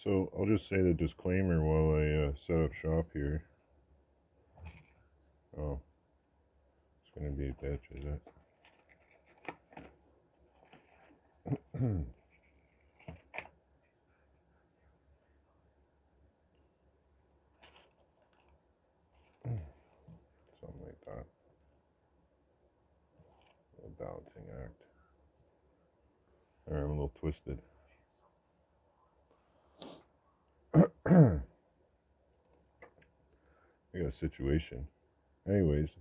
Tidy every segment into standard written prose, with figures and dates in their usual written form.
So I'll just say the disclaimer while I set up shop here. Oh, it's gonna be a ditch, is it? Something like that. A balancing act. Alright, I'm a little twisted. I got a situation. Anyways,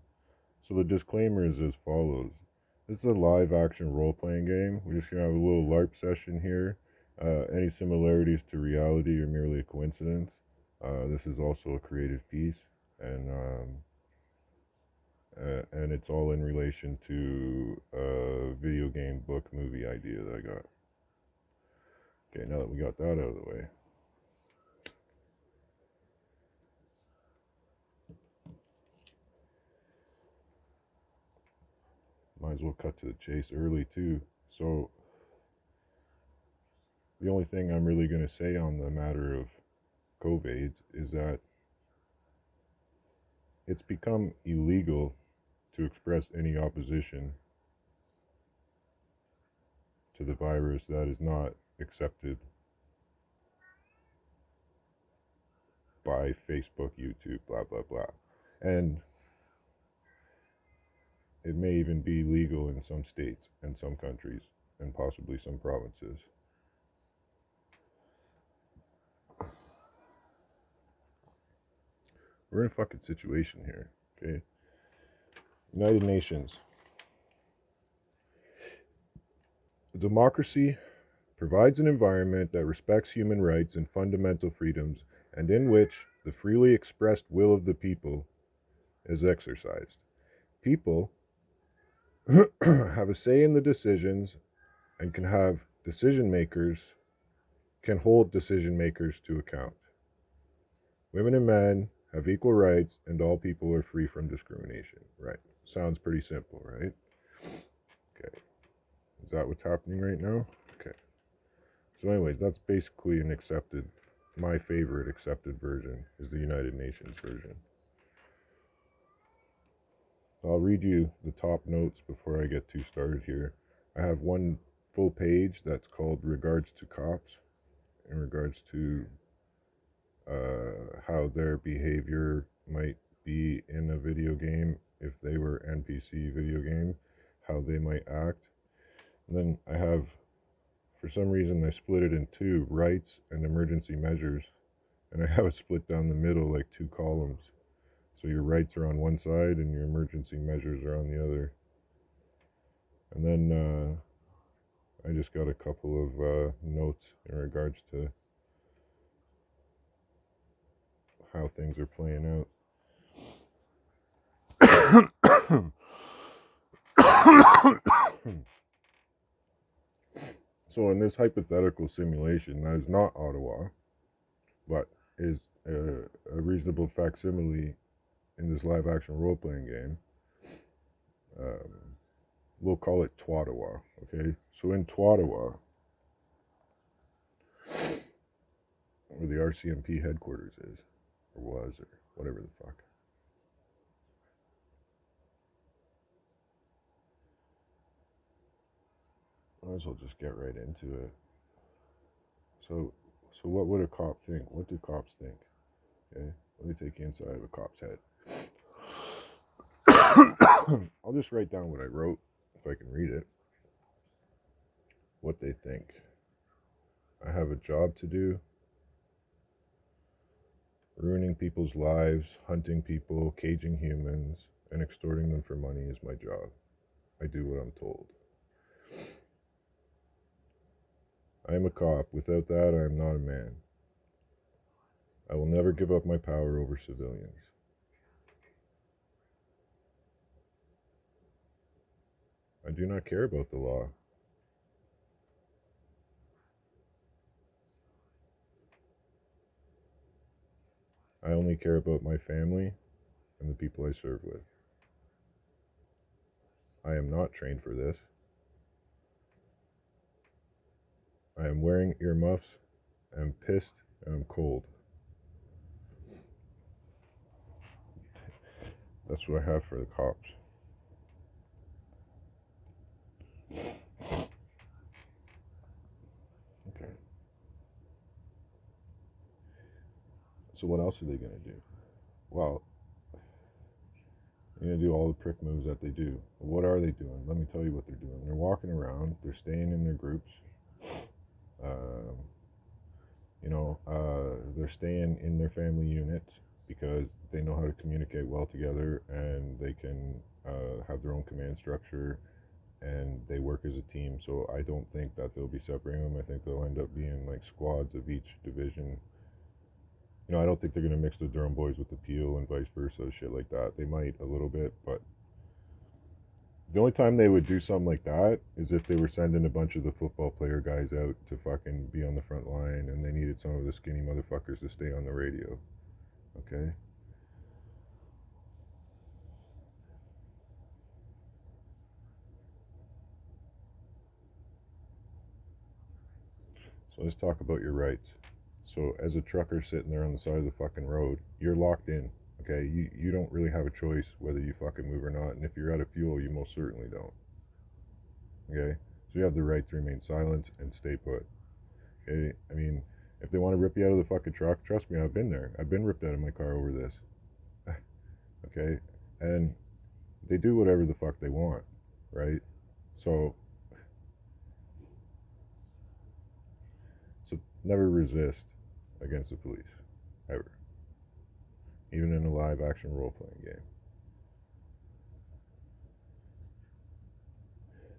so the disclaimer is as follows. This is a live action role playing game. We're just gonna have a little LARP session here. Any similarities to reality are merely a coincidence. This is also a creative piece, and it's all in relation to a video game, book, movie idea that I got. Okay, now that we got that out of the way, might as well cut to the chase early too. So the only thing I'm really going to say on the matter of COVID is that it's become illegal to express any opposition to the virus that is not accepted by Facebook, YouTube, blah, blah, blah. And it may even be legal in some states and some countries and possibly some provinces. We're in a fucking situation here, okay? United Nations. A democracy provides an environment that respects human rights and fundamental freedoms, and in which the freely expressed will of the people is exercised. People have a say in the decisions and can hold decision makers to account. Women and men have equal rights, and all people are free from discrimination. Right. Sounds pretty simple, right? Okay. Is that what's happening right now? Okay. So, anyways, that's basically my favorite accepted version is the United Nations version. I'll read you the top notes before I get too started here. I have one full page that's called Regards to Cops, in regards to how their behavior might be in a video game if they were NPC video game, how they might act. And then I have, for some reason, I split it in two, rights and emergency measures, and I have it split down the middle like two columns. So your rights are on one side and your emergency measures are on the other. And then I just got a couple of notes in regards to how things are playing out. So in this hypothetical simulation, that is not Ottawa, but is a reasonable facsimile in this live action role playing game. We'll call it Twattawa, okay? So in Twattawa, where the RCMP headquarters is, or was, or whatever the fuck. Might as well just get right into it. So what would a cop think? What do cops think? Okay, let me take you inside of a cop's head. I'll just write down what I wrote, if I can read it. What they think. I have a job to do. Ruining people's lives, hunting people, caging humans, and extorting them for money is my job. I do what I'm told. I am a cop. Without that, I am not a man. I will never give up my power over civilians. I do not care about the law. I only care about my family and the people I serve with. I am not trained for this. I am wearing earmuffs and pissed and I'm cold. That's what I have for the cops. Okay. So what else are they going to do? Well, they're going to do all the prick moves that they do. What are they doing? Let me tell you what they're doing. They're walking around. They're staying in their groups. They're staying in their family units because they know how to communicate well together, and they can have their own command structure, and they work as a team. So I don't think that they'll be separating them. I think they'll end up being like squads of each division. I don't think they're going to mix the Durham boys with the Peel and vice versa, shit like that. They might a little bit, but the only time they would do something like that is if they were sending a bunch of the football player guys out to fucking be on the front line, and they needed some of the skinny motherfuckers to stay on the radio. Okay? So let's talk about your rights. So as a trucker sitting there on the side of the fucking road, you're locked in. Okay? You don't really have a choice whether you fucking move or not, and if you're out of fuel, you most certainly don't. Okay? So you have the right to remain silent and stay put. Okay? I mean, if they want to rip you out of the fucking truck, trust me, I've been there. I've been ripped out of my car over this. Okay? And they do whatever the fuck they want, right? So never resist against the police, ever. Even in a live action role playing game.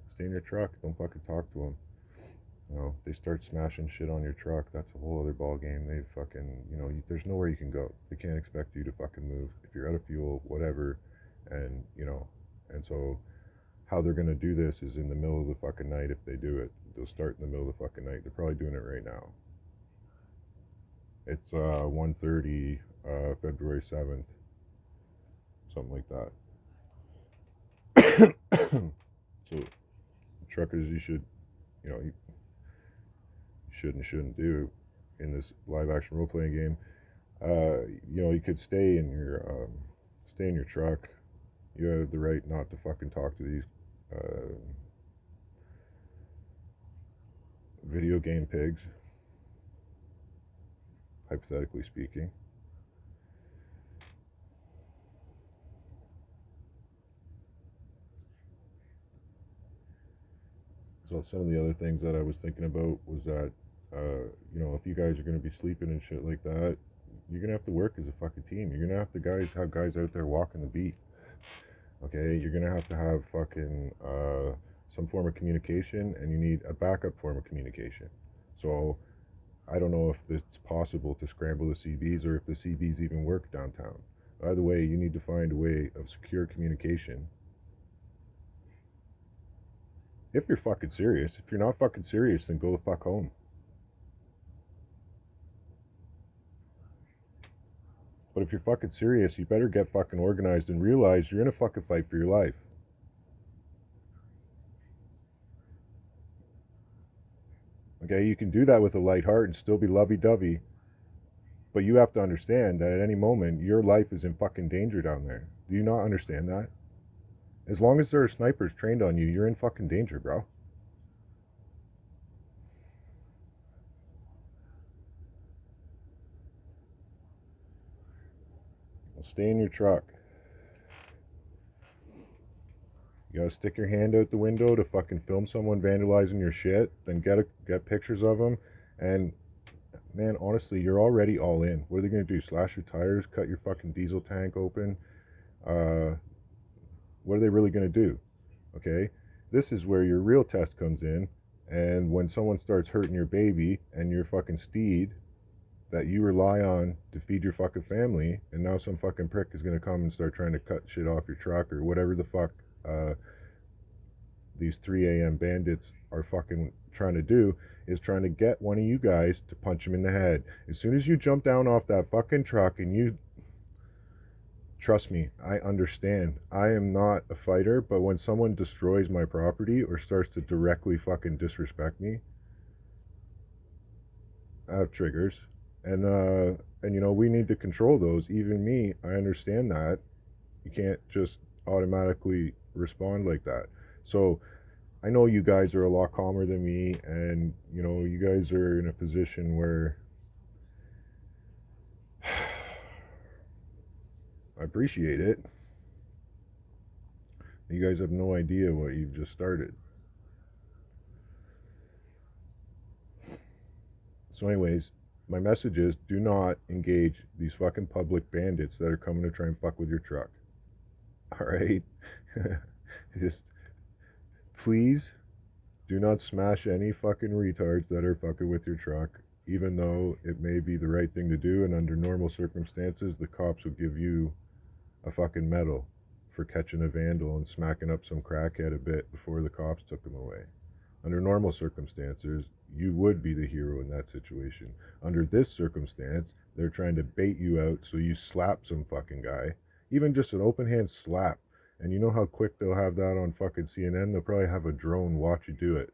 Stay in your truck, don't fucking talk to them. They start smashing shit on your truck, that's a whole other ball game. They fucking, there's nowhere you can go. They can't expect you to fucking move if you're out of fuel, whatever. And and so how they're gonna do this is in the middle of the fucking night. If they do it, they'll start in the middle of the fucking night. They're probably doing it right now. It's 1:30, February 7th, something like that. So truckers, you should, you should and shouldn't do in this live action role playing game. You could stay in your truck. You have the right not to fucking talk to these video game pigs, hypothetically speaking. So some of the other things that I was thinking about was that, if you guys are going to be sleeping and shit like that, you're going to have to work as a fucking team. You're going to have to have guys out there walking the beat. Okay? You're going to have fucking some form of communication, and you need a backup form of communication. So I don't know if it's possible to scramble the CBs or if the CBs even work downtown. Either way, you need to find a way of secure communication. If you're fucking serious. If you're not fucking serious, then go the fuck home. But if you're fucking serious, you better get fucking organized and realize you're in a fucking fight for your life. Okay, you can do that with a light heart and still be lovey-dovey, but you have to understand that at any moment, your life is in fucking danger down there. Do you not understand that? As long as there are snipers trained on you, you're in fucking danger, bro. Well, stay in your truck. You gotta stick your hand out the window to fucking film someone vandalizing your shit, then get pictures of them, and man, honestly, you're already all in. What are they gonna do? Slash your tires? Cut your fucking diesel tank open? What are they really gonna do? Okay, this is where your real test comes in, and when someone starts hurting your baby and your fucking steed that you rely on to feed your fucking family, and now some fucking prick is gonna come and start trying to cut shit off your truck or whatever the fuck these 3 a.m. bandits are fucking trying to do, is trying to get one of you guys to punch him in the head. As soon as you jump down off that fucking truck and you... Trust me, I understand. I am not a fighter, but when someone destroys my property or starts to directly fucking disrespect me, I have triggers. And you know, we need to control those. Even me, I understand that. You can't just automatically respond like that. So I know you guys are a lot calmer than me, and you know, you guys are in a position where I appreciate it. You guys have no idea what you've just started. So, anyways, my message is do not engage these fucking public bandits that are coming to try and fuck with your truck. All right? Just please do not smash any fucking retards that are fucking with your truck, even though it may be the right thing to do. And under normal circumstances, the cops would give you a fucking medal for catching a vandal and smacking up some crackhead a bit before the cops took him away. Under normal circumstances, you would be the hero in that situation. Under this circumstance, they're trying to bait you out so you slap some fucking guy. Even just an open hand slap. And you know how quick they'll have that on fucking CNN? They'll probably have a drone watch you do it.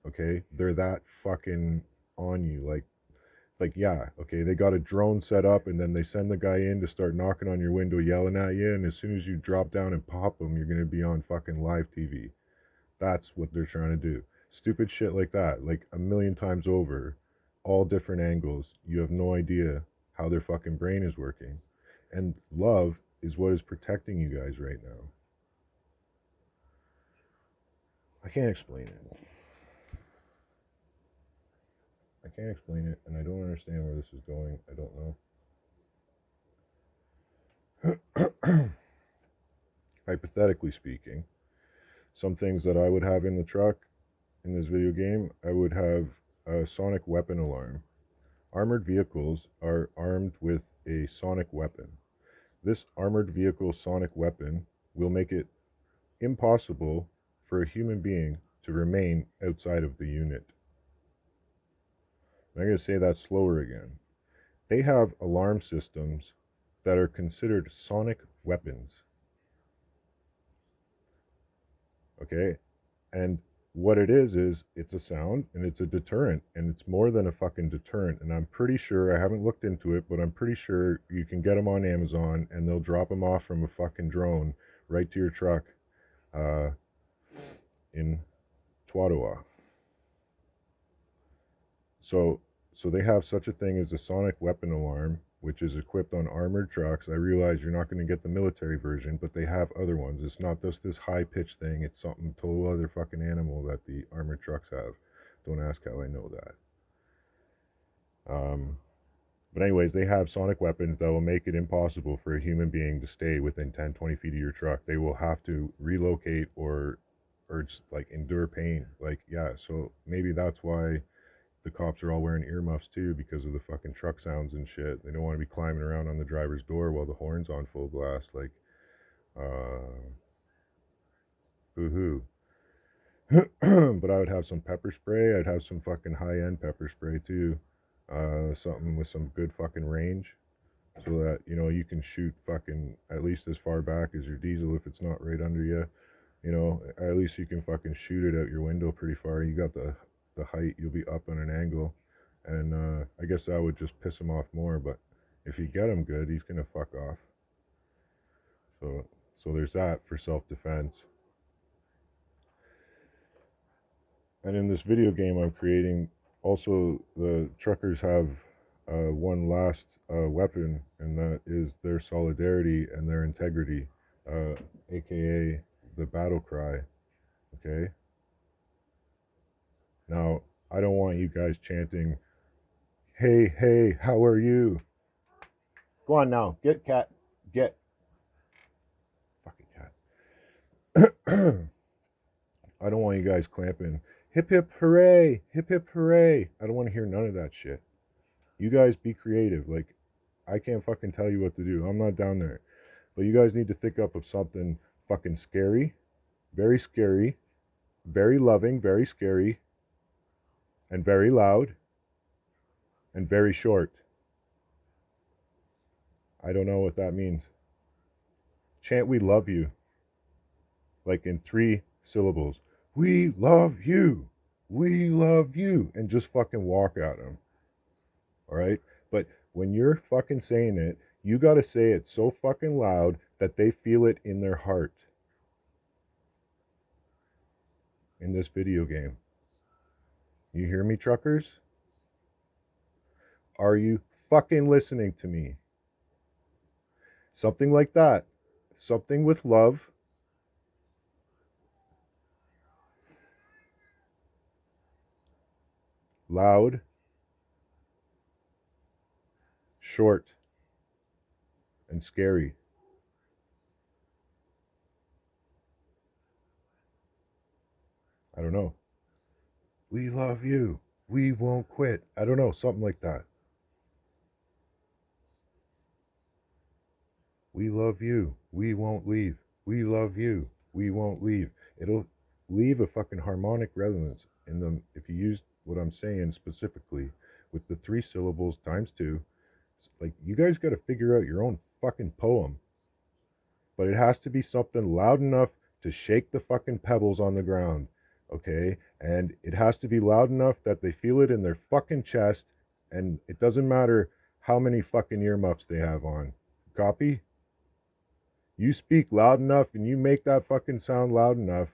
Okay? They're that fucking on you. Like yeah, okay, they got a drone set up and then they send the guy in to start knocking on your window yelling at you, and as soon as you drop down and pop them, you're going to be on fucking live TV. That's what they're trying to do. Stupid shit like that, like a million times over, all different angles. You have no idea how their fucking brain is working. And love is what is protecting you guys right now. I can't explain it. I can't explain it, and I don't understand where this is going. I don't know. Hypothetically speaking, some things that I would have in the truck in this video game, I would have a sonic weapon alarm. Armored vehicles are armed with a sonic weapon. This armored vehicle sonic weapon will make it impossible for a human being to remain outside of the unit. I'm going to say that slower again. They have alarm systems that are considered sonic weapons. Okay? And what it is it's a sound and it's a deterrent, and it's more than a fucking deterrent. And I'm pretty sure, I haven't looked into it, but I'm pretty sure you can get them on Amazon and they'll drop them off from a fucking drone right to your truck in Twadowa. So they have such a thing as a sonic weapon alarm, which is equipped on armored trucks. I realize you're not going to get the military version, but they have other ones. It's not just this high-pitched thing. It's something total other fucking animal that the armored trucks have. Don't ask how I know that. But anyways, they have sonic weapons that will make it impossible for a human being to stay within 10, 20 feet of your truck. They will have to relocate or just like endure pain. Like, yeah, so maybe that's why the cops are all wearing earmuffs too, because of the fucking truck sounds and shit. They don't want to be climbing around on the driver's door while the horn's on full blast. Like, boo-hoo. But I would have some pepper spray. I'd have some fucking high-end pepper spray too. Something with some good fucking range, so that, you know, you can shoot fucking at least as far back as your diesel if it's not right under you. You know, at least you can fucking shoot it out your window pretty far. You got the height, you'll be up on an angle, and I guess that would just piss him off more. But if you get him good, he's gonna fuck off. So there's that for self-defense. And in this video game I'm creating, also the truckers have one last weapon, and that is their solidarity and their integrity, aka the battle cry. Okay? Now, I don't want you guys chanting, hey, hey, how are you? Go on now. Get, cat. Get. Fucking cat. I don't want you guys clamping, hip, hip, hooray, hip, hip, hooray. I don't want to hear none of that shit. You guys be creative. Like, I can't fucking tell you what to do. I'm not down there. But you guys need to think up of something fucking scary, very loving, very scary, and very loud, and very short. I don't know what that means. Chant "We love you," like in 3 syllables. We love you. We love you. And just fucking walk at them. All right? But when you're fucking saying it, you got to say it so fucking loud that they feel it in their heart. In this video game. You hear me, truckers? Are you fucking listening to me? Something like that. Something with love. Loud. Short. And scary. I don't know. We love you. We won't quit. I don't know. Something like that. We love you. We won't leave. We love you. We won't leave. It'll leave a fucking harmonic resonance in them if you use what I'm saying specifically with the 3 syllables times 2. Like, you guys got to figure out your own fucking poem, but it has to be something loud enough to shake the fucking pebbles on the ground, okay? And it has to be loud enough that they feel it in their fucking chest, and it doesn't matter how many fucking earmuffs they have on. Copy? You speak loud enough and you make that fucking sound loud enough.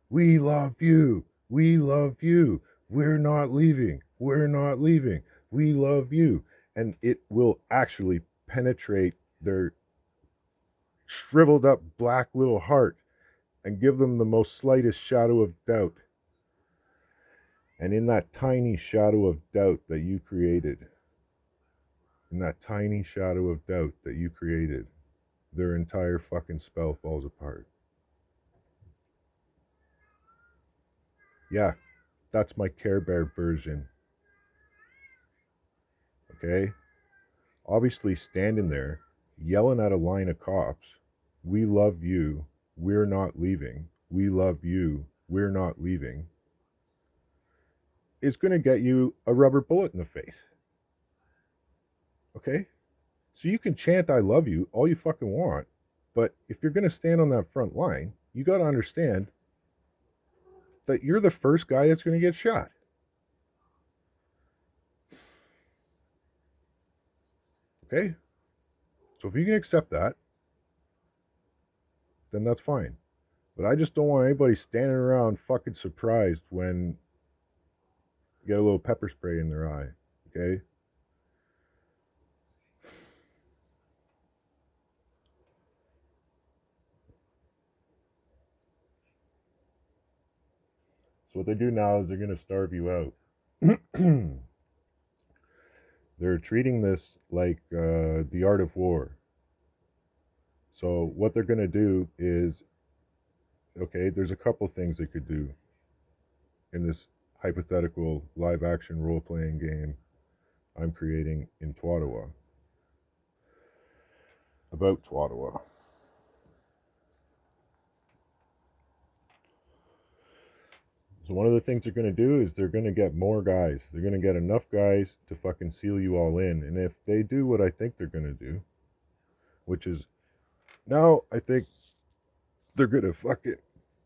We love you. We love you. We're not leaving. We're not leaving. We love you. And it will actually penetrate their shriveled up black little heart and give them the most slightest shadow of doubt. And in that tiny shadow of doubt that you created, their entire fucking spell falls apart. Yeah, that's my Care Bear version. Okay? Obviously, standing there, yelling at a line of cops, we love you, we're not leaving, we love you, we're not leaving, is going to get you a rubber bullet in the face. Okay? So you can chant I love you all you fucking want, but if you're going to stand on that front line, you got to understand that you're the first guy that's going to get shot. Okay? So if you can accept that, then that's fine. But I just don't want anybody standing around fucking surprised when you get a little pepper spray in their eye. Okay? So what they do now is they're going to starve you out. They're treating this like the art of war. So what they're going to do is, okay, there's a couple things they could do in this hypothetical live action role playing game I'm creating in Twattawa. About Twattawa. So one of the things they're going to do is they're going to get more guys. They're going to get enough guys to fucking seal you all in. And if they do what I think they're going to do, which is now I think they're going to fuck it.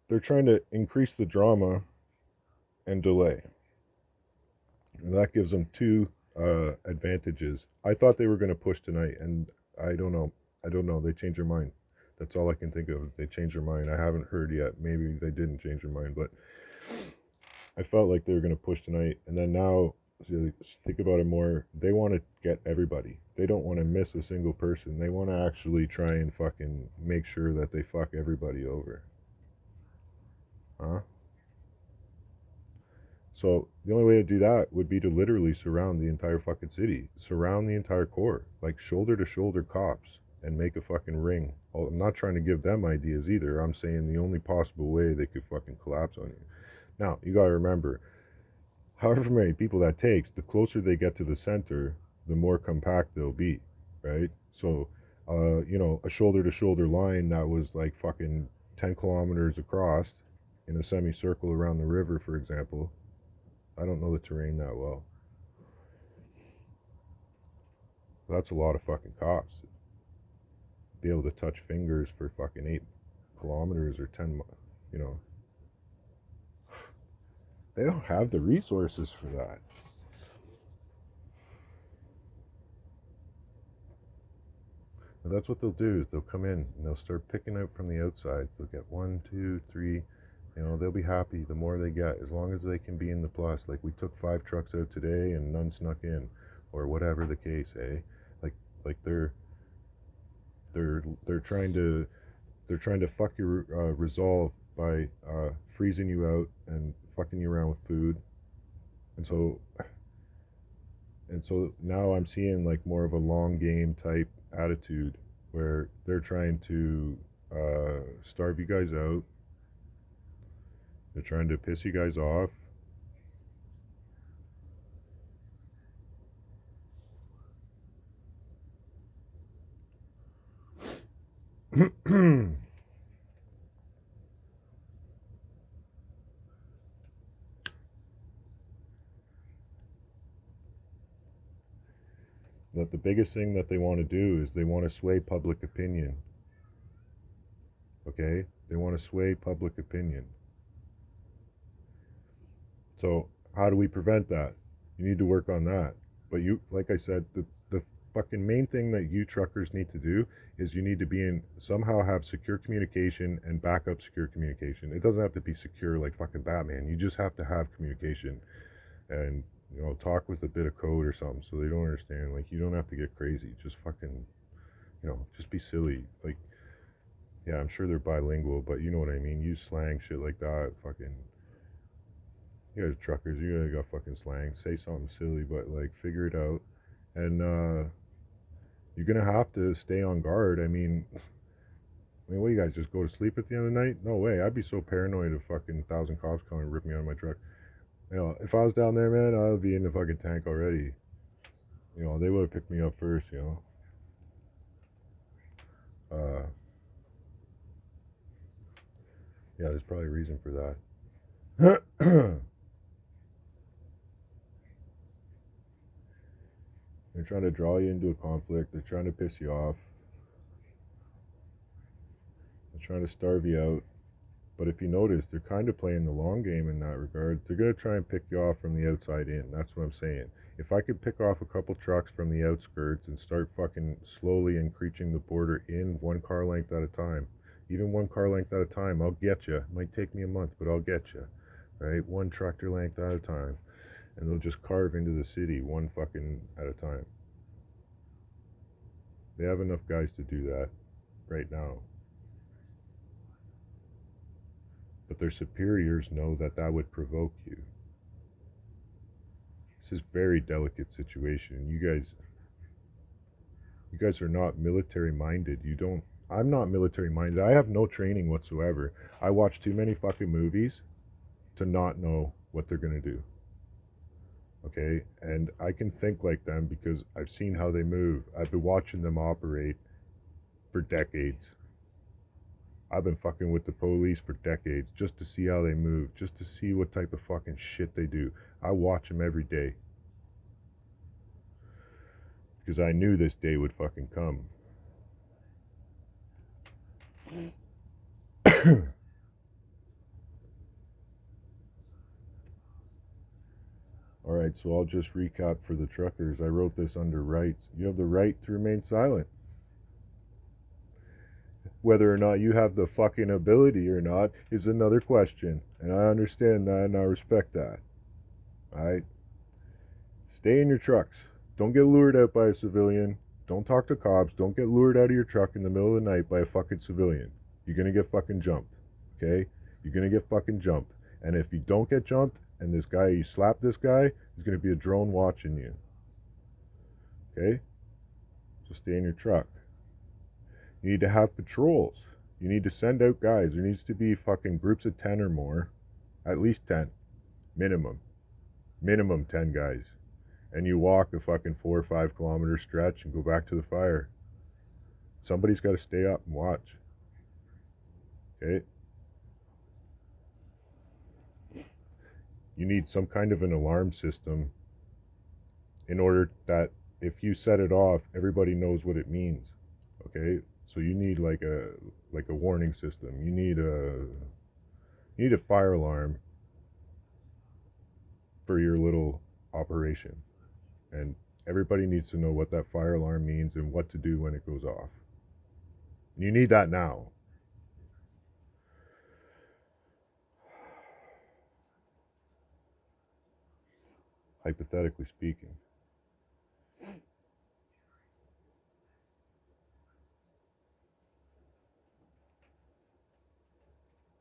They're trying to increase the drama and delay. And that gives them 2 advantages. I thought they were going to push tonight, and I don't know. They changed their mind. That's all I can think of. They changed their mind. I haven't heard yet. Maybe they didn't change their mind, but I felt like they were going to push tonight. And then now, think about it more. They want to get everybody. They don't want to miss a single person. They want to actually try and fucking make sure that they fuck everybody over. Huh? So the only way to do that would be to literally surround the entire fucking city, surround the entire core, like shoulder to shoulder cops, and make a fucking ring. I'm not trying to give them ideas either. I'm saying the only possible way they could fucking collapse on you. Now, you gotta remember, however many people that takes, the closer they get to the center, the more compact they'll be, right? So, a shoulder to shoulder line that was like fucking 10 kilometers across in a semicircle around the river, for example. I don't know the terrain that well. That's a lot of fucking cops. Be able to touch fingers for fucking 8 kilometers or 10, you know. They don't have the resources for that. And that's what they'll do, is they'll come in and they'll start picking out from the outside. They'll get 1, 2, 3. They'll be happy the more they get, as long as they can be in the plus. Like, we took 5 trucks out today and none snuck in, or whatever the case, eh? Like they're trying to fuck your resolve by freezing you out and fucking you around with food. And so now I'm seeing like more of a long game type attitude, where they're trying to starve you guys out. They're trying to piss you guys off. That the biggest thing that they want to do is they want to sway public opinion. Okay? They want to sway public opinion. So how do we prevent that? You need to work on that. But you, like I said, the fucking main thing that you truckers need to do is you need to be in, somehow have secure communication and backup secure communication. It doesn't have to be secure like fucking Batman. You just have to have communication, and talk with a bit of code or something so they don't understand. Like, you don't have to get crazy. Just fucking, just be silly. Like, yeah, I'm sure they're bilingual, but you know what I mean. Use slang, shit like that. Fucking, you guys truckers, you guys got fucking slang. Say something silly, but like figure it out. And you're gonna have to stay on guard. What, you guys just go to sleep at the end of the night? No way. I'd be so paranoid of fucking 1,000 cops coming and rip me out of my truck. If I was down there, man, I'd be in the fucking tank already. They would have picked me up first. Uh, yeah, there's probably a reason for that. They're trying to draw you into a conflict. They're trying to piss you off. They're trying to starve you out. But if you notice, they're kind of playing the long game in that regard. They're going to try and pick you off from the outside in. That's what I'm saying. If I could pick off a couple trucks from the outskirts and start fucking slowly encroaching the border in one car length at a time, even one car length at a time, I'll get you. It might take me a month, but I'll get you. Right? One tractor length at a time. And they'll just carve into the city one fucking at a time. They have enough guys to do that right now. But their superiors know that that would provoke you. This is a very delicate situation. You guys are not military minded. I'm not military minded. I have no training whatsoever. I watch too many fucking movies to not know what they're going to do. Okay? And I can think like them because I've seen how they move. I've been watching them operate for decades. I've been fucking with the police for decades just to see how they move, just to see what type of fucking shit they do. I watch them every day. Because I knew this day would fucking come. Alright, so I'll just recap for the truckers. I wrote this under rights. You have the right to remain silent. Whether or not you have the fucking ability or not is another question. And I understand that and I respect that. Alright? Stay in your trucks. Don't get lured out by a civilian. Don't talk to cops. Don't get lured out of your truck in the middle of the night by a fucking civilian. You're gonna get fucking jumped. Okay? You're gonna get fucking jumped. And if you don't get jumped and you slap this guy, there's gonna be a drone watching you. Okay? So stay in your truck. You need to have patrols. You need to send out guys. There needs to be fucking groups of 10 or more. At least 10. Minimum. Minimum 10 guys. And you walk a fucking 4 or 5 kilometer stretch and go back to the fire. Somebody's got to stay up and watch. Okay? You need some kind of an alarm system in order that if you set it off, everybody knows what it means. Okay? So you need like a warning system. You need a fire alarm for your little operation. And everybody needs to know what that fire alarm means and what to do when it goes off. And you need that now. Hypothetically speaking.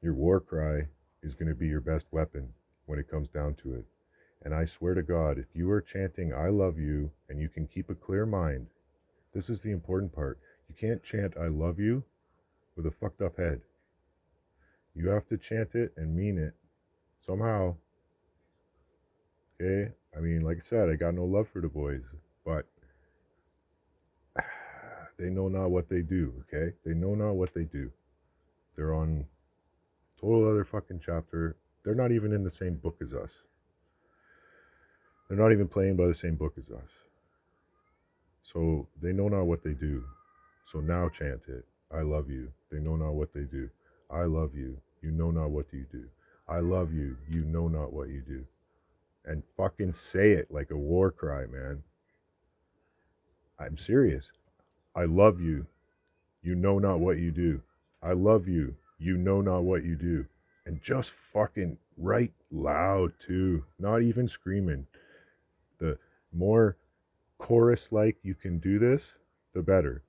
Your war cry is going to be your best weapon when it comes down to it. And I swear to God, if you are chanting I love you and you can keep a clear mind, this is the important part. You can't chant I love you with a fucked up head. You have to chant it and mean it somehow. Okay? I mean, like I said, I got no love for the boys, but they know not what they do, okay? They know not what they do. They're on total other fucking chapter. They're not even in the same book as us. They're not even playing by the same book as us. So they know not what they do. So now chant it. I love you. They know not what they do. I love you. You know not what you do. I love you. You know not what you do. And fucking say it like a war cry, man. I'm serious. I love you. You know not what you do. I love you. You know not what you do. And just fucking right loud too. Not even screaming. The more chorus like you can do this, the better.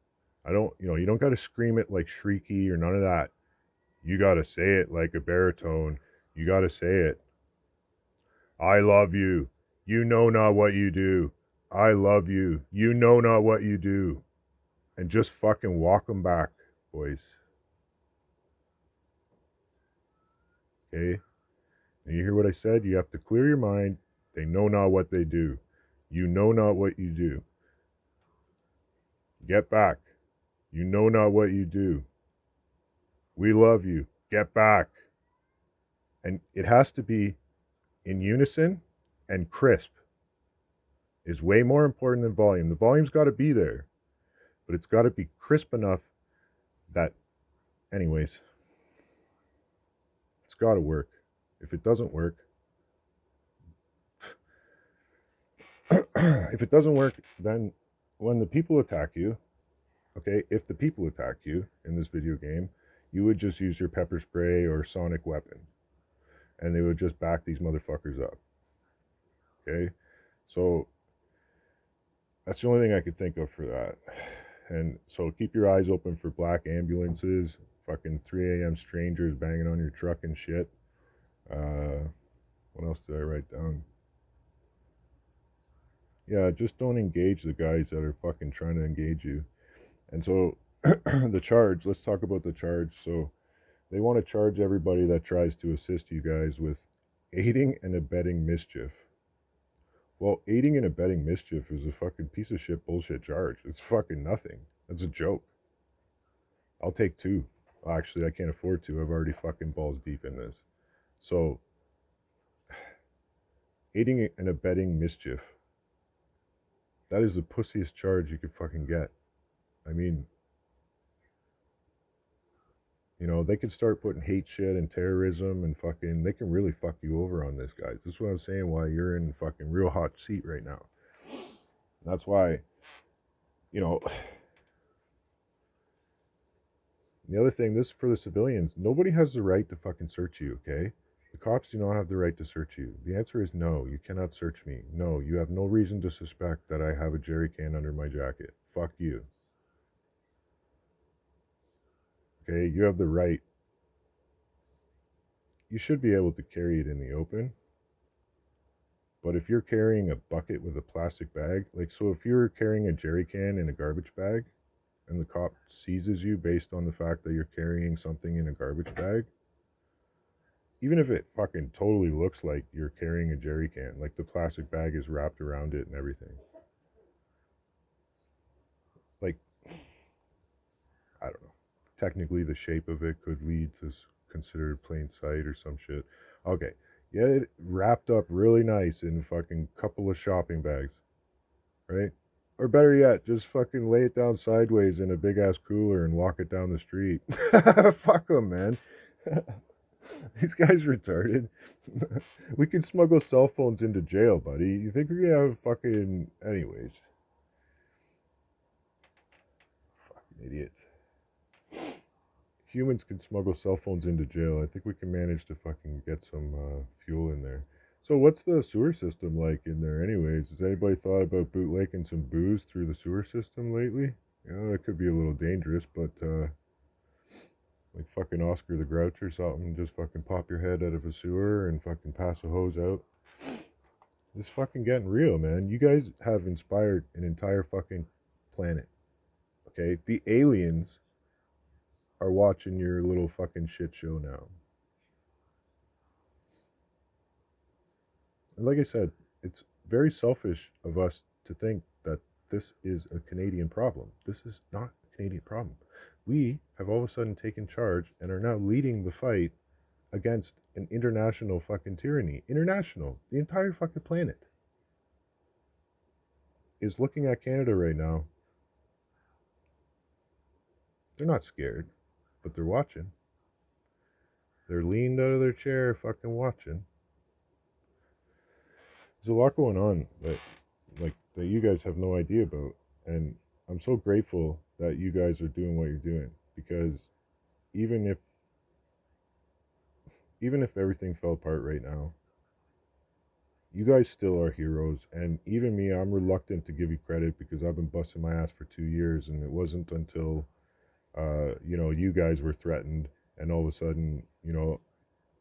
You don't got to scream it like shrieky or none of that. You got to say it like a baritone. You got to say it. I love you. You know not what you do. I love you. You know not what you do. And just fucking walk them back, boys. Okay? And you hear what I said? You have to clear your mind. They know not what they do. You know not what you do. Get back. You know not what you do. We love you. Get back. And it has to be in unison and crisp. Is way more important than volume. The volume's got to be there, but it's got to be crisp enough that, anyways, it's got to work. If it doesn't work, then when the people attack you, okay, if the people attack you in this video game, you would just use your pepper spray or sonic weapon, and they would just back these motherfuckers up. Okay, so that's the only thing I could think of for that. And so keep your eyes open for black ambulances, fucking 3 a.m. strangers banging on your truck and shit. What else did I write down? Yeah, just don't engage the guys that are fucking trying to engage you. And so the charge, let's talk about the charge. So they want to charge everybody that tries to assist you guys with aiding and abetting mischief. Well, aiding and abetting mischief is a fucking piece of shit bullshit charge. It's fucking nothing. It's a joke. I'll take 2. Actually, I can't afford to. I've already fucking balls deep in this. So, aiding and abetting mischief. That is the pussiest charge you could fucking get. I mean, they could start putting hate shit and terrorism and fucking, they can really fuck you over on this, guys. This is what I'm saying, why you're in fucking real hot seat right now. That's why, the other thing, this is for the civilians. Nobody has the right to fucking search you, okay? The cops do not have the right to search you. The answer is no, you cannot search me. No, you have no reason to suspect that I have a jerry can under my jacket. Fuck you. Okay, you have the right. You should be able to carry it in the open. But if you're carrying a bucket with a plastic bag, so if you're carrying a jerry can in a garbage bag and the cop seizes you based on the fact that you're carrying something in a garbage bag, even if it fucking totally looks like you're carrying a jerry can, like the plastic bag is wrapped around it and everything. I don't know. Technically, the shape of it could lead to considered plain sight or some shit. Okay, get it wrapped up really nice in fucking couple of shopping bags, right? Or better yet, just fucking lay it down sideways in a big ass cooler and walk it down the street. Fuck them, man. These guys retarded. We can smuggle cell phones into jail, buddy. You think we're gonna have fucking... Anyways. Fucking idiots. humans can smuggle cell phones into jail. I think we can manage to fucking get some fuel in there. So what's the sewer system like in there anyways? Has anybody thought about bootlegging some booze through the sewer system lately? You know, that could be a little dangerous, but like fucking Oscar the Grouch or something, just fucking pop your head out of a sewer and fucking pass a hose out. It's fucking getting real, man. You guys have inspired an entire fucking planet. Okay? The aliens are watching your little fucking shit show now. And like I said, it's very selfish of us to think that this is a Canadian problem. This is not a Canadian problem. We have all of a sudden taken charge and are now leading the fight against an international fucking tyranny. International. The entire fucking planet is looking at Canada right now. They're not scared, but they're watching. They're leaned out of their chair fucking watching. There's a lot going on that you guys have no idea about, and I'm so grateful that you guys are doing what you're doing, because even if everything fell apart right now, you guys still are heroes. And even me, I'm reluctant to give you credit because I've been busting my ass for 2 years, and it wasn't until you guys were threatened, and all of a sudden,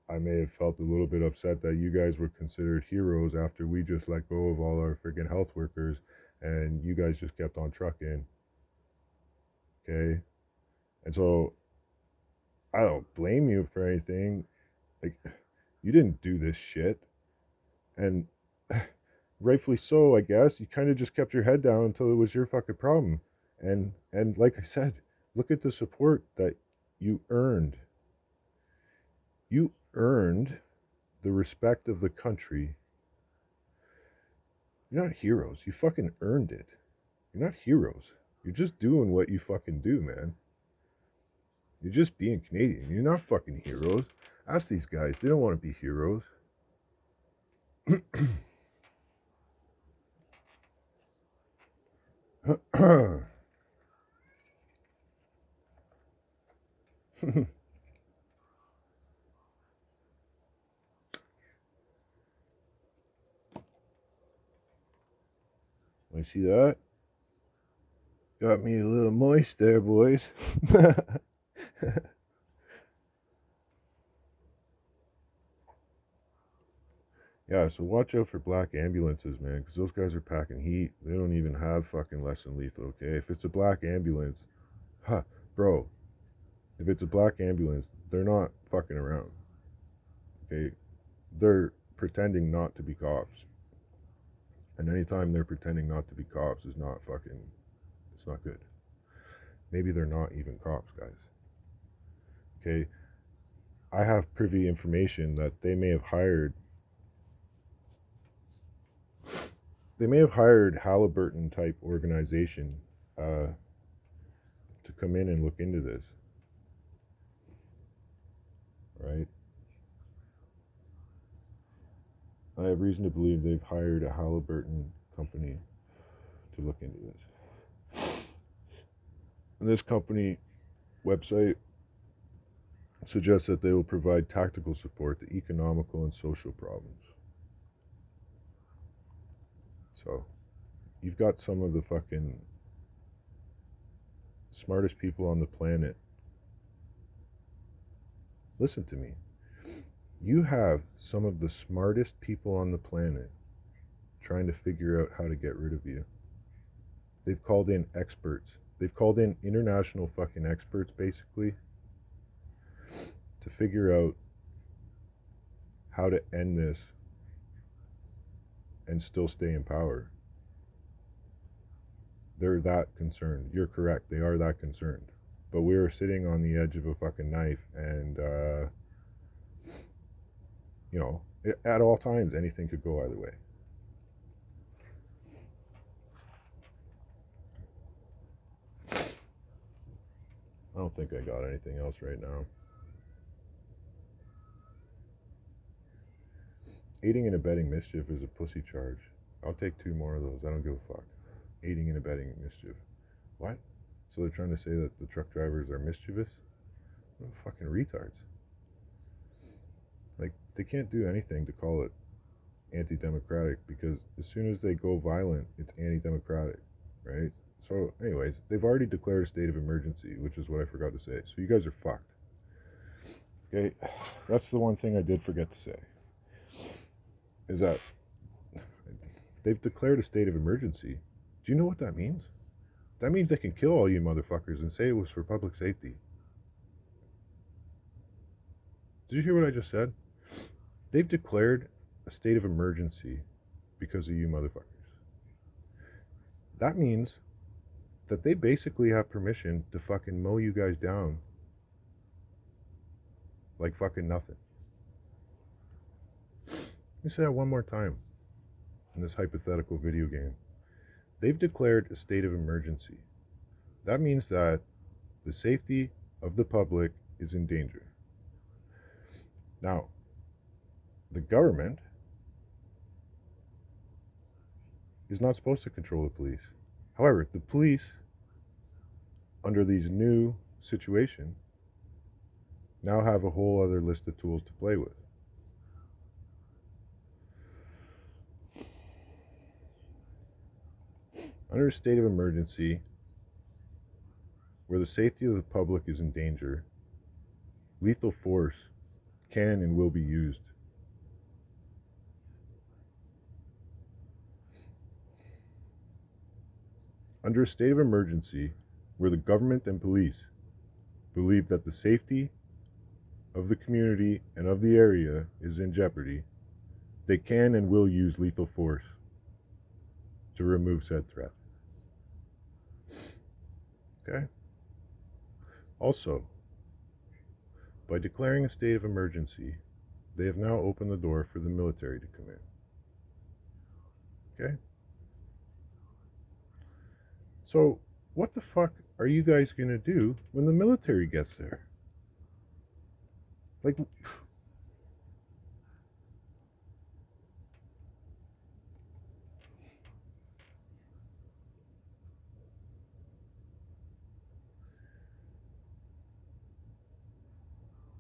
I may have felt a little bit upset that you guys were considered heroes after we just let go of all our freaking health workers and you guys just kept on trucking. Okay? And so I don't blame you for anything. Like, you didn't do this shit. And rightfully so, I guess. You kind of just kept your head down until it was your fucking problem. And like I said, look at the support that you earned. You earned the respect of the country. You're not heroes. You fucking earned it. You're not heroes. You're just doing what you fucking do, man. You're just being Canadian. You're not fucking heroes. Ask these guys. They don't want to be heroes. I see that. Got me a little moist there, boys. Yeah, so watch out for black ambulances, man, because those guys are packing heat. They don't even have fucking less than lethal, okay? If it's a black ambulance, bro, if it's a black ambulance, they're not fucking around, okay? They're pretending not to be cops. And anytime they're pretending not to be cops is not fucking, it's not good. Maybe they're not even cops, guys. Okay? I have privy information that they may have hired Halliburton type organization to come in and look into this, right? I have reason to believe they've hired a Halliburton company to look into this. And this company website suggests that they will provide tactical support to economical and social problems. So, you've got some of the fucking smartest people on the planet. Listen to me. You have some of the smartest people on the planet trying to figure out how to get rid of you. They've called in experts. They've called in international fucking experts, basically, to figure out how to end this and still stay in power. They're that concerned. You're correct. They are that concerned. But we are sitting on the edge of a fucking knife, and at all times, anything could go either way. I don't think I got anything else right now. Aiding and abetting mischief is a pussy charge. I'll take 2 more of those. I don't give a fuck. Aiding and abetting mischief. What? So they're trying to say that the truck drivers are mischievous? Fucking retards. Like, they can't do anything to call it anti-democratic, because as soon as they go violent, it's anti-democratic, right? So, anyways, they've already declared a state of emergency, which is what I forgot to say. So you guys are fucked. Okay, that's the one thing I did forget to say. Is that they've declared a state of emergency. Do you know what that means? That means they can kill all you motherfuckers and say it was for public safety. Did you hear what I just said? They've declared a state of emergency because of you motherfuckers. That means that they basically have permission to fucking mow you guys down like fucking nothing. Let me say that one more time in this hypothetical video game. They've declared a state of emergency. That means that the safety of the public is in danger. Now, the government is not supposed to control the police. However, the police, under these new situation, now have a whole other list of tools to play with. Under a state of emergency, where the safety of the public is in danger, lethal force can and will be used. Under a state of emergency, where the government and police believe that the safety of the community and of the area is in jeopardy, they can and will use lethal force to remove said threat. Okay? Also, by declaring a state of emergency, they have now opened the door for the military to come in. Okay? So, what the fuck are you guys gonna do when the military gets there? Like, you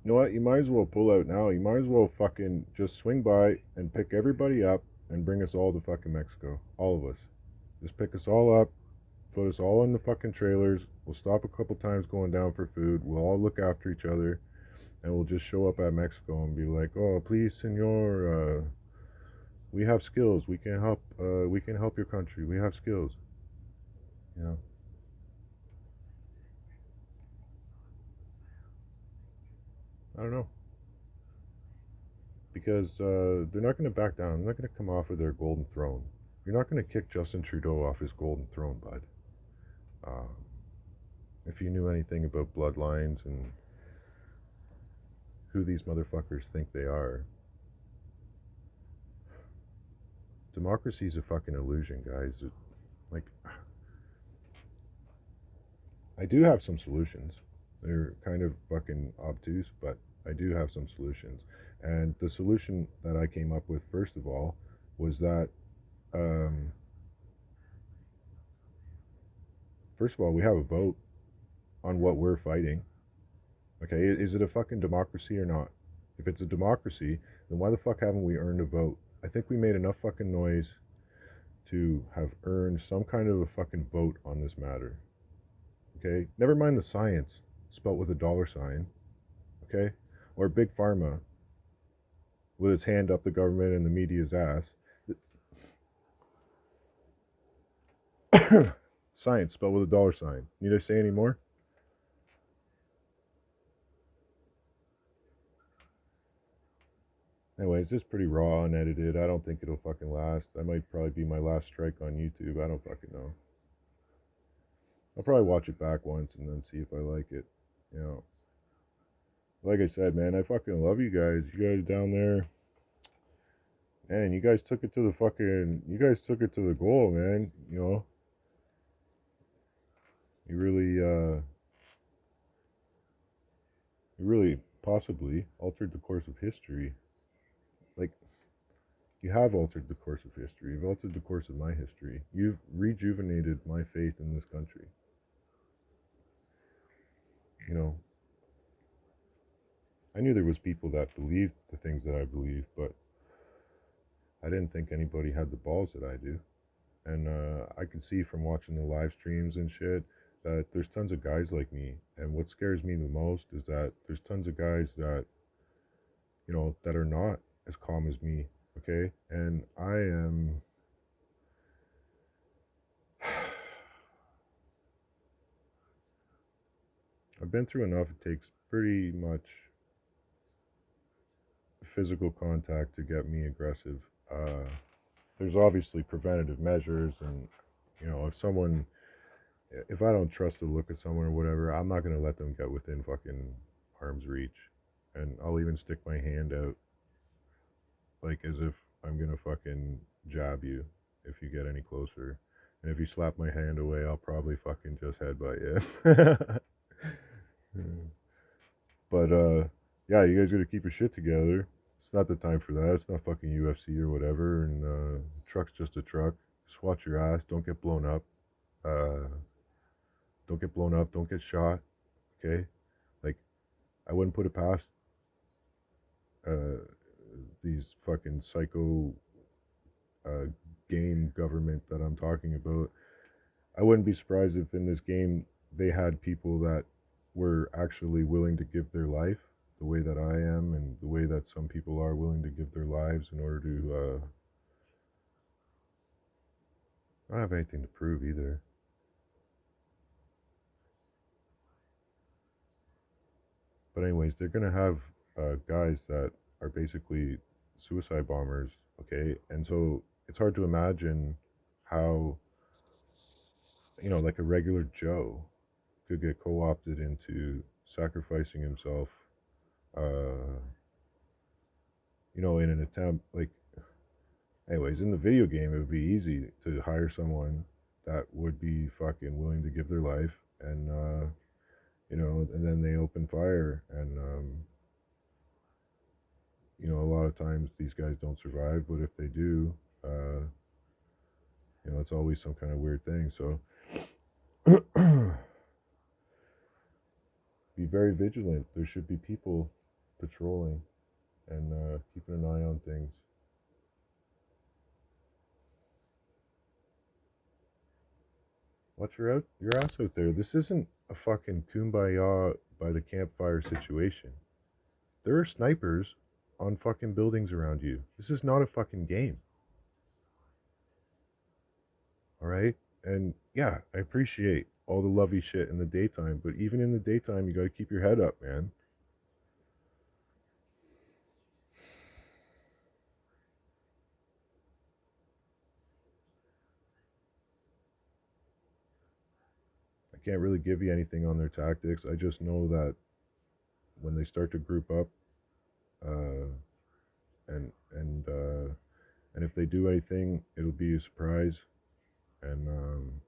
know what? You might as well pull out now. You might as well fucking just swing by and pick everybody up and bring us all to fucking Mexico. All of us. Just pick us all up, put us all in the fucking trailers. We'll stop a couple times going down for food. We'll all look after each other. And we'll just show up at Mexico and be like, "Oh, please, senor, we have skills. We can help. We can help your country. We have skills." You know. I don't know, because they're not going to back down. They're not going to come off of their golden throne. You're not going to kick Justin Trudeau off his golden throne, bud. Um, if you knew anything about bloodlines and who these motherfuckers think they are, democracy is a fucking illusion, guys. Like, I do have some solutions. They're kind of fucking obtuse, but I do have some solutions. And the solution that I came up with, first of all, was that, first of all, we have a vote on what we're fighting. Okay, is it a fucking democracy or not? If it's a democracy, then why the fuck haven't we earned a vote? I think we made enough fucking noise to have earned some kind of a fucking vote on this matter. Okay, never mind the science, spelt with a $sign. Okay, or Big Pharma with its hand up the government and the media's ass. Science spelled with a $sign. Need I say any more? Anyways, this is pretty raw and edited. I don't think it'll fucking last. I might probably be my last strike on YouTube. I don't fucking know. I'll probably watch it back once and then see if I like it. You know. Like I said, man, I fucking love you guys. You guys down there. Man, you guys took it to the fucking... You guys took it to the goal, man. You know. You really possibly altered the course of history. Like, you have altered the course of history. You've altered the course of my history. You've rejuvenated my faith in this country. You know, I knew there was people that believed the things that I believe, but I didn't think anybody had the balls that I do. And I could see from watching the live streams and shit that there's tons of guys like me. And what scares me the most is that there's tons of guys that, that are not as calm as me. Okay. And I am, I've been through enough. It takes pretty much physical contact to get me aggressive. There's obviously preventative measures, and if I don't trust the look of someone or whatever, I'm not gonna let them get within fucking arm's reach, and I'll even stick my hand out, like as if I'm gonna fucking jab you if you get any closer. And if you slap my hand away, I'll probably fucking just headbutt you. But yeah, you guys gotta keep your shit together. It's not the time for that. It's not fucking UFC or whatever. And truck's just a truck. Just watch your ass. Don't get blown up. Uh, don't get blown up. Don't get shot. Okay. Like, I wouldn't put it past uh, these fucking psycho uh, game government that I'm talking about. I wouldn't be surprised if in this game they had people that were actually willing to give their life the way that I am and the way that some people are willing to give their lives in order to not have anything to prove either. But anyways, they're gonna have guys that are basically suicide bombers, okay? And so it's hard to imagine how like a regular Joe could get co-opted into sacrificing himself, uh, in an attempt like. Anyways, in the video game, it would be easy to hire someone that would be fucking willing to give their life, and and then they open fire, and a lot of times these guys don't survive, but if they do, it's always some kind of weird thing. So be very vigilant. There should be people patrolling and keeping an eye on things. Watch your ass out there. This isn't a fucking kumbaya by the campfire situation. There are snipers on fucking buildings around you. This is not a fucking game. All right? And yeah, I appreciate all the lovey shit in the daytime, but even in the daytime, you got to keep your head up, man. I can't really give you anything on their tactics. I just know that when they start to group up, uh, and if they do anything, it'll be a surprise. And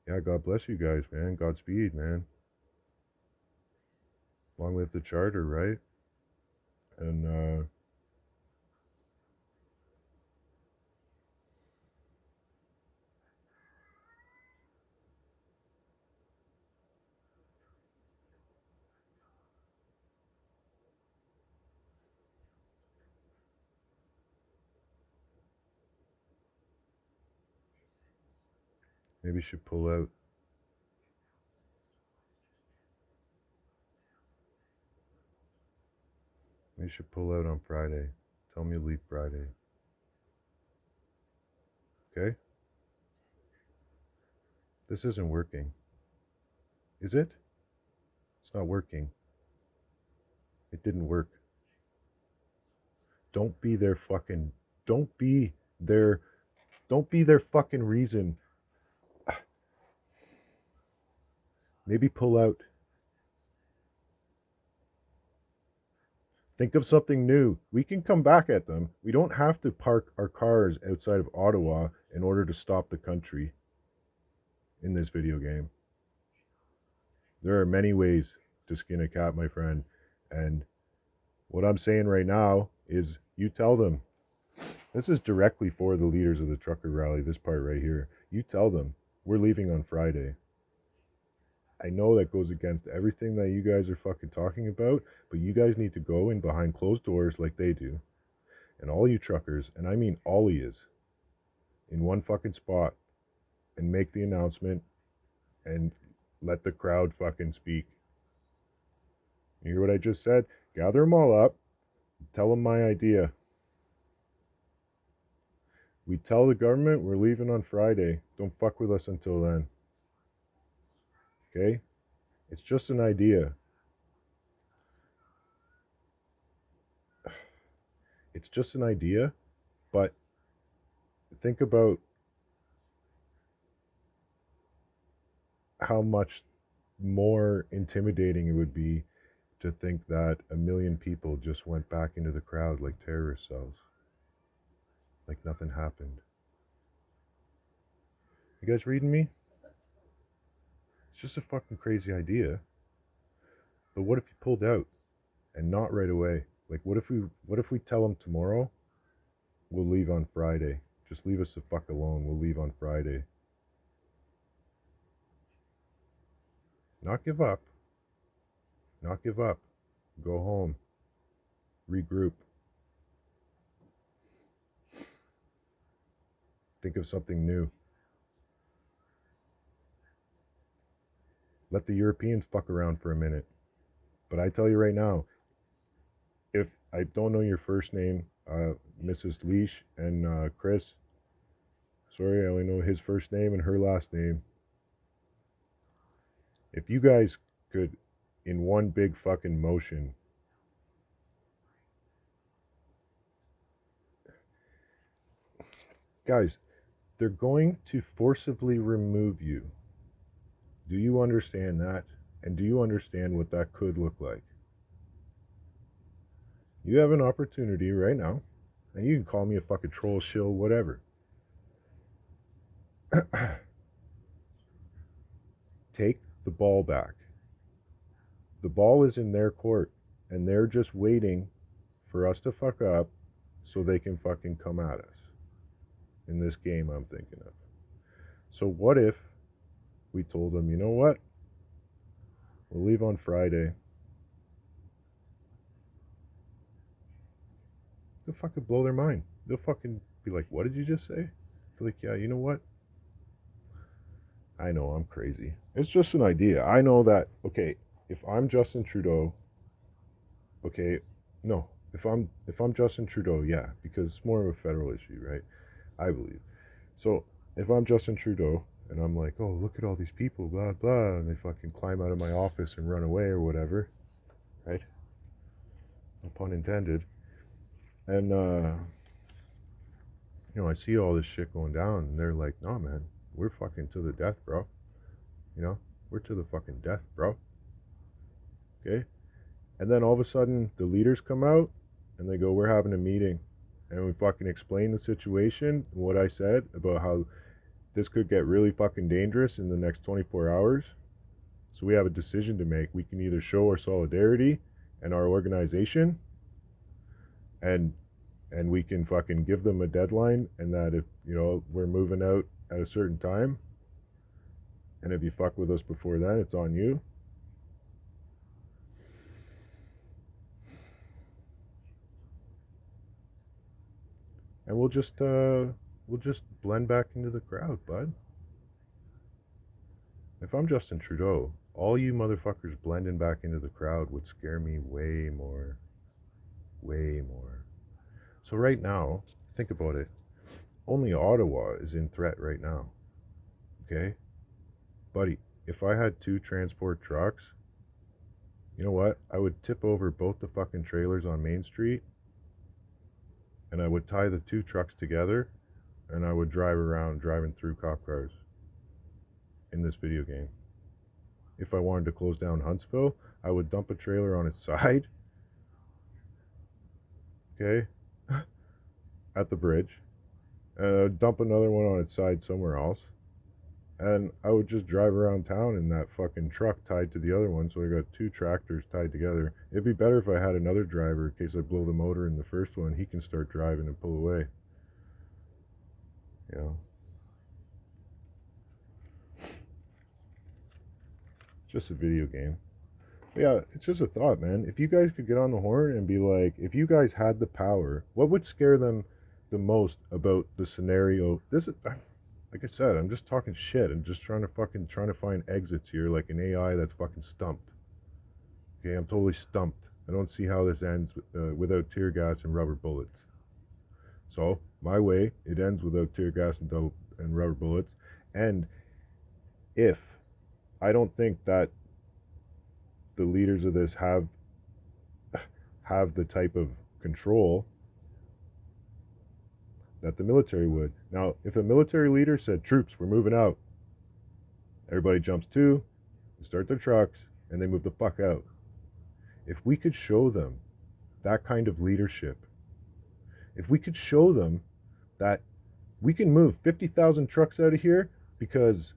yeah, God bless you guys, man. Godspeed, man. Long live the charter, right? And maybe you should pull out. Maybe you should pull out on Friday. Tell me to leave Friday. Okay? This isn't working. Is it? It's not working. It didn't work. Don't be their fucking. Don't be their. Don't be their fucking reason. Maybe pull out. Think of something new. We can come back at them. We don't have to park our cars outside of Ottawa in order to stop the country in this video game. There are many ways to skin a cat, my friend. And what I'm saying right now is you tell them. This is directly for the leaders of the trucker rally, this part right here. You tell them we're leaving on Friday. I know that goes against everything that you guys are fucking talking about, but you guys need to go in behind closed doors like they do. And all you truckers, and I mean all of yous, in one fucking spot and make the announcement and let the crowd fucking speak. You hear what I just said? Gather them all up, tell them my idea. We tell the government we're leaving on Friday. Don't fuck with us until then. Okay? It's just an idea. It's just an idea, but think about how much more intimidating it would be to think that 1,000,000 people just went back into the crowd like terrorist cells. Like nothing happened. You guys reading me? It's just a fucking crazy idea. But what if you pulled out and not right away? Like what if we tell them tomorrow we'll leave on Friday? Just leave us the fuck alone. We'll leave on Friday. Not give up. Not give up. Go home. Regroup. Think of something new. Let the Europeans fuck around for a minute. But I tell you right now, if I don't know your first name, Mrs. Leash and Chris, sorry, I only know his first name and her last name. If you guys could, in one big fucking motion, guys, they're going to forcibly remove you. Do you understand that? And do you understand what that could look like? You have an opportunity right now, and you can call me a fucking troll, shill, whatever. Take the ball back. The ball is in their court, and they're just waiting for us to fuck up so they can fucking come at us in this game I'm thinking of. So what if we told them, you know what? We'll leave on Friday. They'll fucking blow their mind. They'll fucking be like, what did you just say? They're like, yeah, you know what? I know I'm crazy. It's just an idea. I know that, okay, if I'm Justin Trudeau, okay, no, if I'm Justin Trudeau, yeah, because it's more of a federal issue, right? I believe. So if I'm Justin Trudeau and I'm like, oh, look at all these people, blah blah, and they fucking climb out of my office and run away or whatever, right? No pun intended. And I see all this shit going down, and they're like, no, man, we're fucking to the death, bro. We're to the fucking death, bro. Okay? And then all of a sudden, the leaders come out, and they go, we're having a meeting. And we fucking explain the situation, what I said about how this could get really fucking dangerous in the next 24 hours. So we have a decision to make. We can either show our solidarity and our organization, and we can fucking give them a deadline, and that if, we're moving out at a certain time, and if you fuck with us before then, it's on you. And we'll just blend back into the crowd, bud. If I'm Justin Trudeau, all you motherfuckers blending back into the crowd would scare me way more. Way more. So right now, think about it. Only Ottawa is in threat right now. Okay? Buddy, if I had 2 transport trucks, you know what? I would tip over both the fucking trailers on Main Street, and I would tie the 2 trucks together, and I would drive around driving through cop cars in this video game. If I wanted to close down Huntsville, I would dump a trailer on its side, okay, at the bridge, and dump another one on its side somewhere else, and I would just drive around town in that fucking truck tied to the other one, so I got 2 tractors tied together. It'd be better if I had another driver in case I blow the motor in the first one. He can start driving and pull away. just a video game. But yeah, it's just a thought, man. If you guys could get on the horn and be like, if you guys had the power, what would scare them the most about the scenario? This is, like I said, I'm just talking shit and just trying to find exits here, like an AI that's fucking stumped. Okay, I'm totally stumped. I don't see how this ends without tear gas and rubber bullets. So my way, it ends without tear gas and rubber bullets. And if I don't think that the leaders of this have the type of control that the military would. Now, if a military leader said, "Troops, we're moving out," everybody jumps to, they start their trucks, and they move the fuck out. If we could show them that kind of leadership, if we could show them that we can move 50,000 trucks out of here because,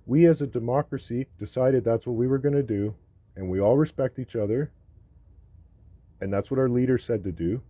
we as a democracy decided that's what we were going to do, and we all respect each other, and that's what our leader said to do,